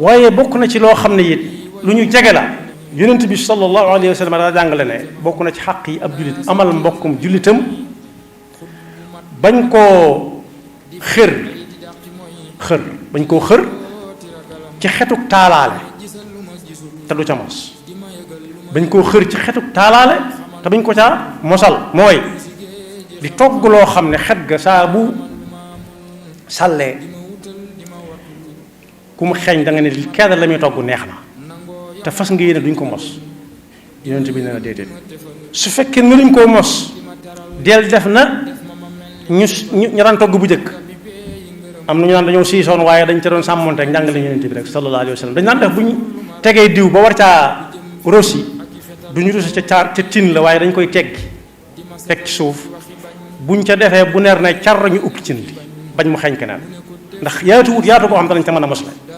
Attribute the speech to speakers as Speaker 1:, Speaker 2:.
Speaker 1: waaye bokk na ci loo xam ne it lu ñu jege la. yonent bi sallallahu alayhi wa sallam daa jàngale ne bokk na ci xàq yi ab jullit amal mbokkum jullitam bañ koo xër bañ koo xër ci xetuk taalaale te du ca mos bañ koo xër ci xetuk taalaale te bañ ko caa mosal mooy di togg loo xam ne xet ga saa bu sàllee ku mu xeeñ da nga ne kenn la muy togg neex na te fas nga yéene duñ ko mos yonent bi nee na déedéet su fekkee ne luñ koo mos del def na ñu daan togg bu njëkk am na ñu naan dañoo siisoon waaye dañ ca doon sàmmonte ak njàngale yonent bi rek sallallahu alayhi wa sallam dañ daan def bu ñu tegee diw ba war caa rosi du ñu rosi ca tin la waaye dañ koy teggi teg ci suuf buñ ca defee bu neer ne car ñu upp cin li bañ mu xeeñ keneen ndax yaatu wut yaatu koo xam ne dañ ca mën a mos la